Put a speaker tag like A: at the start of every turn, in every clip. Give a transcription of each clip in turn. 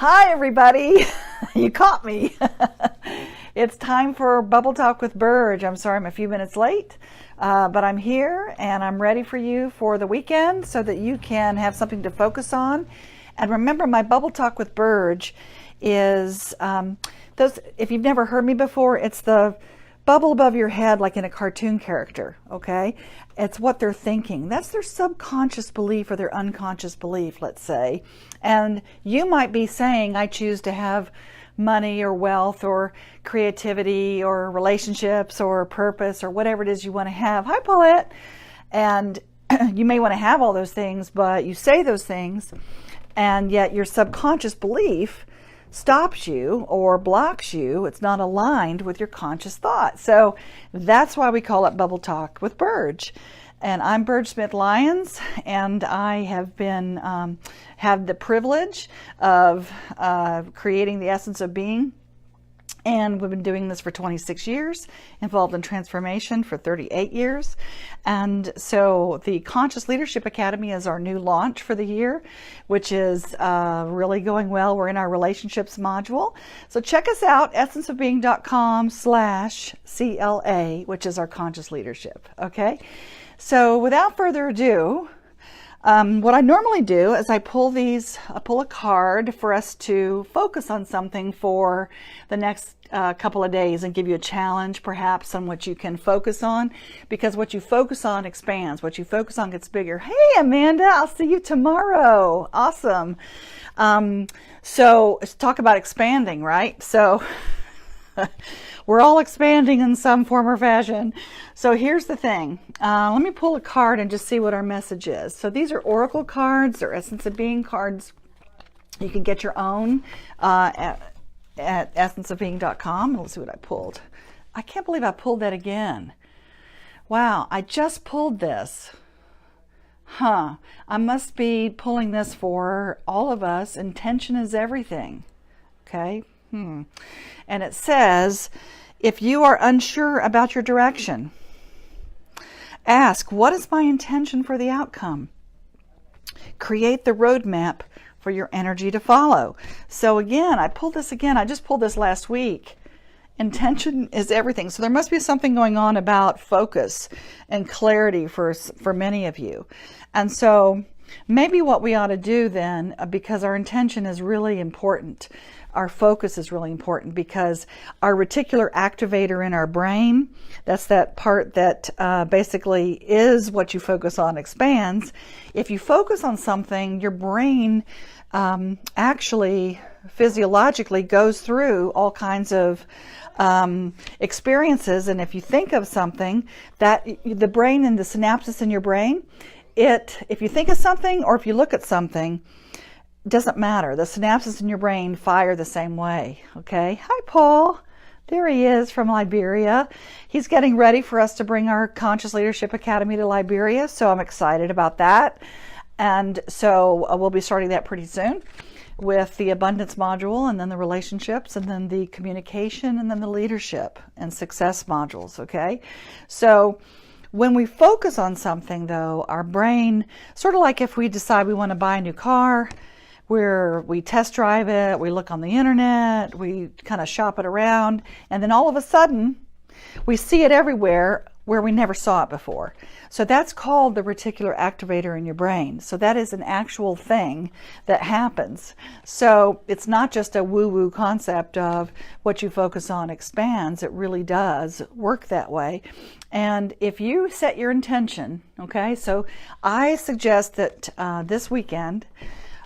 A: Hi, everybody. You caught me. It's time for Bubble Talk with Burge. I'm sorry I'm a few minutes late, but I'm here and I'm ready for you for the weekend so that you can have something to focus on. And remember, my Bubble Talk with Burge is if you've never heard me before, it's the bubble above your head like in a cartoon character, okay? It's what they're thinking. That's their subconscious belief or their unconscious belief, let's say. And you might be saying, I choose to have money or wealth or creativity or relationships or purpose or whatever it is you want to have. Hi, Paulette. And you may want to have all those things, but you say those things, and yet your subconscious belief stops you or blocks you. It's not aligned with your conscious thought. So that's why we call it Bubble Talk with Burge. And I'm Burge Smith-Lyons, and I have been have the privilege of creating the essence of being. And we've been doing this for 26 years, involved in transformation for 38 years. And so the Conscious Leadership Academy is our new launch for the year, which is really going well. We're in our relationships module. So check us out, essenceofbeing.com/CLA, which is our conscious leadership. Okay. So without further ado, what I normally do is I pull a card for us to focus on something for the next couple of days and give you a challenge perhaps on what you can focus on, because what you focus on expands. What you focus on gets bigger. Hey, Amanda, I'll see you tomorrow. Awesome. So let's talk about expanding, right? So we're all expanding in some form or fashion. So here's the thing. Let me pull a card and just see what our message is. So these are oracle cards. They're Essence of Being cards. You can get your own at essenceofbeing.com. Let's see what I pulled. I can't believe I pulled that again. Wow, I just pulled this. I must be pulling this for all of us. Intention is everything. Okay. And it says, if you are unsure about your direction, ask, what is my intention for the outcome? Create the roadmap for your energy to follow. So again, I pulled this again. I just pulled this last week. Intention is everything. So there must be something going on about focus and clarity for many of you. And so maybe what we ought to do then, because our intention is really important, our focus is really important, because our reticular activator in our brain, that's that part that basically is what you focus on expands. If you focus on something, your brain actually physiologically goes through all kinds of experiences. And if you think of something, that the brain and the synapses in your brain, if you think of something or if you look at something, doesn't matter. The synapses in your brain fire the same way. Okay. Hi, Paul. There he is from Liberia. He's getting ready for us to bring our Conscious Leadership Academy to Liberia. So I'm excited about that. And so we'll be starting that pretty soon with the abundance module, and then the relationships, and then the communication, and then the leadership and success modules. Okay. So when we focus on something, though, our brain, sort of like if we decide we want to buy a new car, where we test drive it, we look on the internet, we kind of shop it around, and then all of a sudden we see it everywhere where we never saw it before. So that's called the reticular activator in your brain. So that is an actual thing that happens. So it's not just a woo-woo concept of what you focus on expands. It really does work that way. And if you set your intention, okay, so I suggest that this weekend,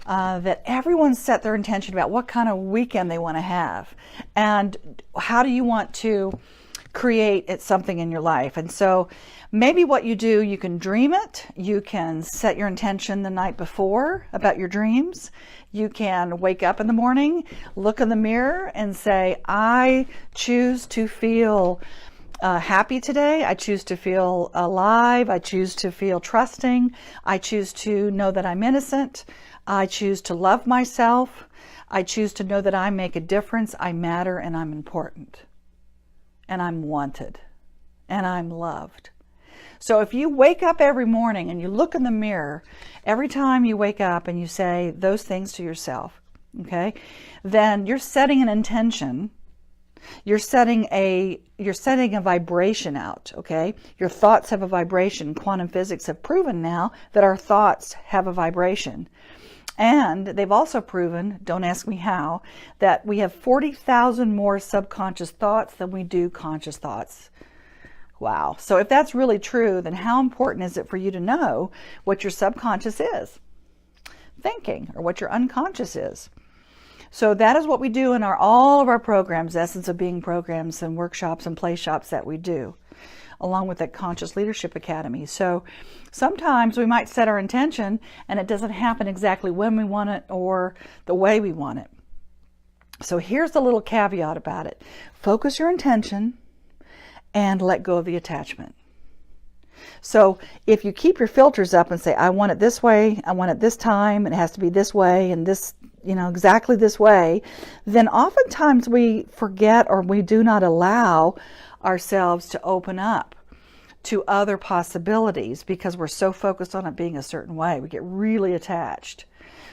A: that everyone set their intention about what kind of weekend they want to have and how do you want to create something in your life. And so maybe what you do, you can dream it. You can set your intention the night before about your dreams. You can wake up in the morning, look in the mirror and say, I choose to feel happy today. I choose to feel alive. I choose to feel trusting. I choose to know that I'm innocent. I choose to love myself. I choose to know that I make a difference. I matter and I'm important. And I'm wanted. And I'm loved. So if you wake up every morning and you look in the mirror, every time you wake up and you say those things to yourself, okay, then you're setting an intention. You're setting a vibration out, okay? Your thoughts have a vibration. Quantum physics have proven now that our thoughts have a vibration. And they've also proven, don't ask me how, that we have 40,000 more subconscious thoughts than we do conscious thoughts. Wow. So if that's really true, then how important is it for you to know what your subconscious is thinking, or what your unconscious is? So that is what we do in all of our programs, Essence of Being programs and workshops and play shops that we do, along with that Conscious Leadership Academy. So sometimes we might set our intention and it doesn't happen exactly when we want it or the way we want it. So here's the little caveat about it. Focus your intention and let go of the attachment. So if you keep your filters up and say, I want it this way, I want it this time, it has to be this way and this, exactly this way, then oftentimes we forget, or we do not allow ourselves to open up to other possibilities because we're so focused on it being a certain way. We get really attached.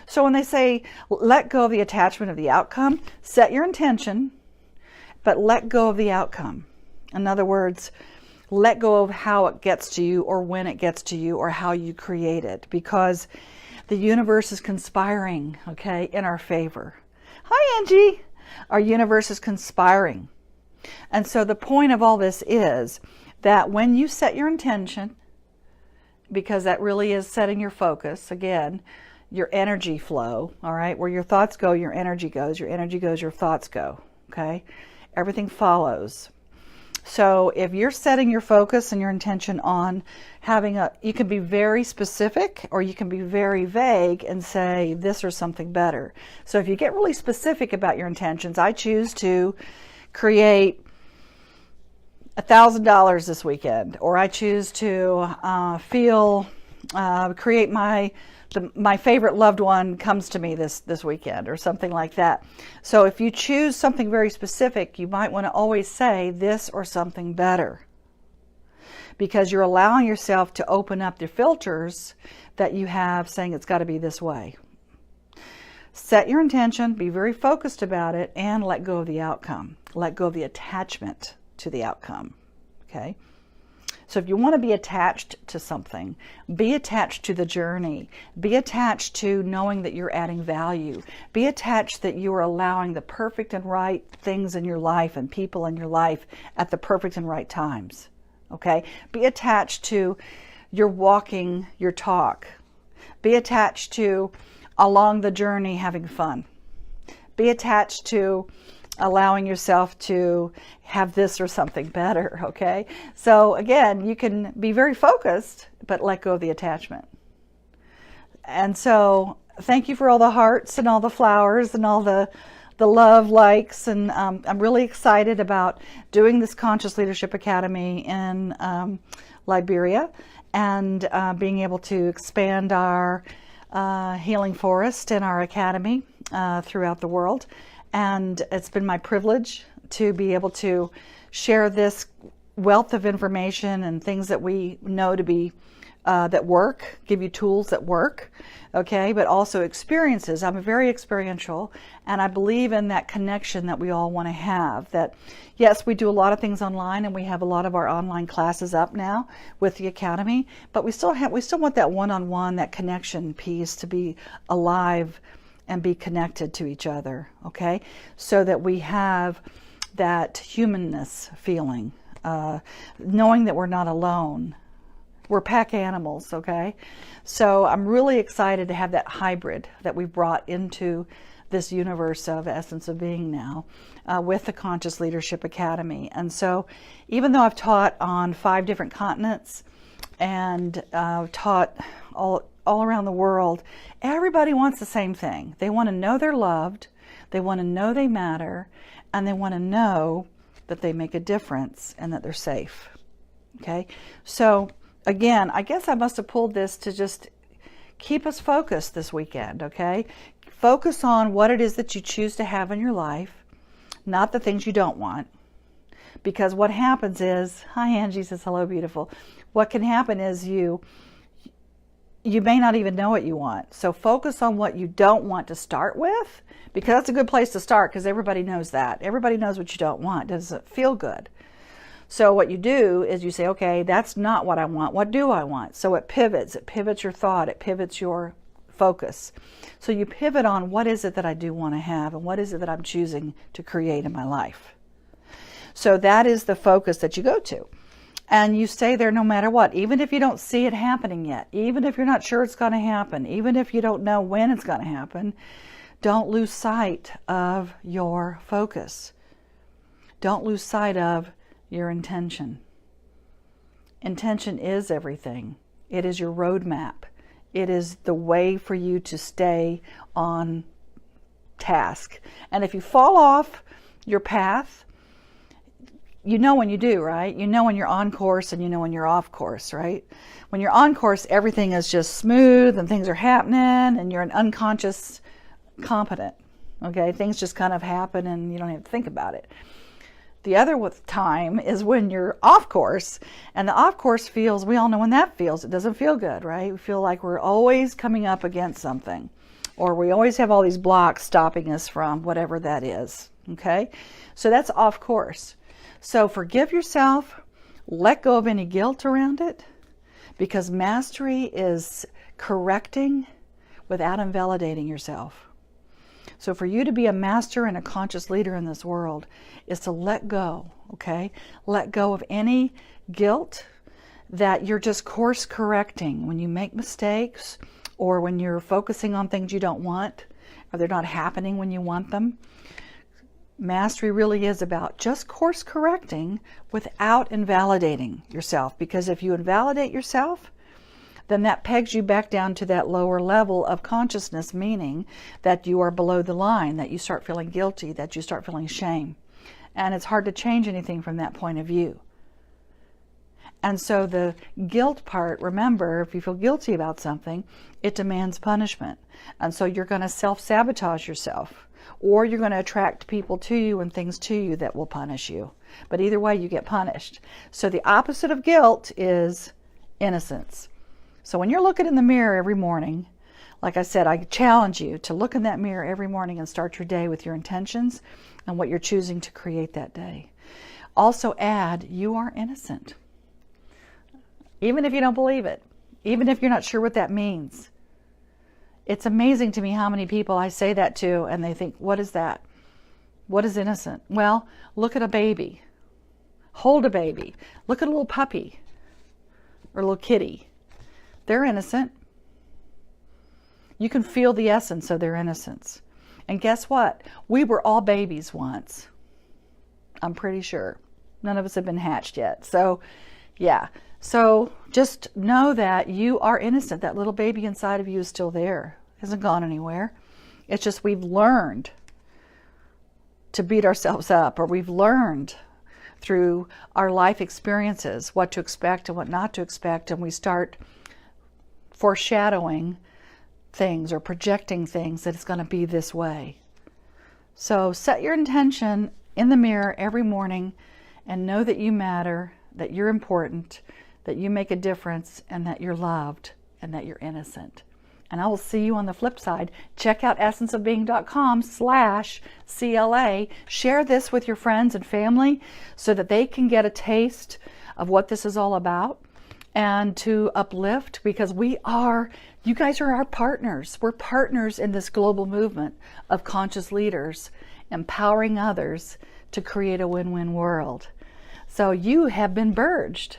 A: So when they say, let go of the attachment of the outcome, set your intention, but let go of the outcome. In other words, let go of how it gets to you, or when it gets to you, or how you create it, because the universe is conspiring, okay, in our favor. Hi, Angie. Our universe is conspiring. And so the point of all this is that when you set your intention, because that really is setting your focus, again, your energy flow, all right, where your thoughts go, your energy goes, your energy goes, your thoughts go, okay? Everything follows. So if you're setting your focus and your intention on having you can be very specific, or you can be very vague and say this or something better. So if you get really specific about your intentions, I choose to create $1,000 this weekend, or I choose to create my favorite loved one comes to me this weekend, or something like that. So if you choose something very specific, you might want to always say this or something better, because you're allowing yourself to open up the filters that you have saying it's got to be this way. Set your intention, be very focused about it, and let go of the outcome. Let go of the attachment to the outcome, okay? So if you want to be attached to something, be attached to the journey. Be attached to knowing that you're adding value. Be attached that you are allowing the perfect and right things in your life and people in your life at the perfect and right times. Okay? Be attached to your walking your talk. Be attached to along the journey having fun. Be attached to allowing yourself to have this or something better, okay? So again, you can be very focused, but let go of the attachment. And so thank you for all the hearts and all the flowers and all the love, likes, and I'm really excited about doing this Conscious Leadership Academy in Liberia, and being able to expand our healing forest and our academy throughout the world. And it's been my privilege to be able to share this wealth of information and things that we know to be that work, give you tools that work, okay, but also experiences. I'm very experiential, and I believe in that connection that we all want to have. That yes, we do a lot of things online, and we have a lot of our online classes up now with the academy, but we still want that one-on-one, that connection piece to be alive and be connected to each other, okay? So that we have that humanness feeling, knowing that we're not alone. We're pack animals, okay? So I'm really excited to have that hybrid that we brought into this universe of Essence of Being now with the Conscious Leadership Academy. And so even though I've taught on 5 different continents and taught all around the world, everybody wants the same thing. They want to know they're loved, they want to know they matter, and they want to know that they make a difference and that they're safe. Okay? So again, I guess I must have pulled this to just keep us focused this weekend, okay? Focus on what it is that you choose to have in your life, not the things you don't want. Because what happens is, hi Angie says, hello beautiful. What can happen is you may not even know what you want. So focus on what you don't want to start with, because that's a good place to start, because everybody knows that. Everybody knows what you don't want. Does it feel good? So what you do is you say, okay, that's not what I want. What do I want? So it pivots. It pivots your thought. It pivots your focus. So you pivot on, what is it that I do want to have, and what is it that I'm choosing to create in my life? So that is the focus that you go to. And you stay there no matter what, even if you don't see it happening yet, even if you're not sure it's going to happen, even if you don't know when it's going to happen. Don't lose sight of your focus. Don't lose sight of your intention. Intention is everything. It is your roadmap. It is the way for you to stay on task. And if you fall off your path, you know when you do, right? You know when you're on course, and you know when you're off course, right? When you're on course, everything is just smooth and things are happening and you're an unconscious competent, okay? Things just kind of happen and you don't have to think about it. The other time is when you're off course, and the off course feels, we all know when that feels. It doesn't feel good, right? We feel like we're always coming up against something, or we always have all these blocks stopping us from whatever that is, okay? So that's off course. So forgive yourself, let go of any guilt around it, because mastery is correcting without invalidating yourself. So for you to be a master and a conscious leader in this world is to let go, okay? Let go of any guilt that you're just course correcting when you make mistakes, or when you're focusing on things you don't want, or they're not happening when you want them. Mastery really is about just course correcting without invalidating yourself, because if you invalidate yourself, then that pegs you back down to that lower level of consciousness, meaning that you are below the line, that you start feeling guilty, that you start feeling shame. And it's hard to change anything from that point of view. And so the guilt part, remember, if you feel guilty about something, it demands punishment. And so you're going to self-sabotage yourself, or you're going to attract people to you and things to you that will punish you. But either way, you get punished. So the opposite of guilt is innocence. So when you're looking in the mirror every morning, like I said, I challenge you to look in that mirror every morning and start your day with your intentions and what you're choosing to create that day. Also add, you are innocent. Even if you don't believe it, even if you're not sure what that means. It's amazing to me how many people I say that to and they think, what is that? What is innocent? Well, look at a baby. Hold a baby. Look at a little puppy or a little kitty. They're innocent. You can feel the essence of their innocence. And guess what? We were all babies once. I'm pretty sure. None of us have been hatched yet. So, yeah. So just know that you are innocent. That little baby inside of you is still there. It hasn't gone anywhere. It's just we've learned to beat ourselves up, or we've learned through our life experiences what to expect and what not to expect, and we start foreshadowing things or projecting things that it's going to be this way. So set your intention in the mirror every morning and know that you matter, that you're important, that you make a difference, and that you're loved, and that you're innocent. And I will see you on the flip side. Check out essenceofbeing.com/CLA. Share this with your friends and family so that they can get a taste of what this is all about, and to uplift, because you guys are our partners. We're partners in this global movement of conscious leaders empowering others to create a win-win world. So you have been purged.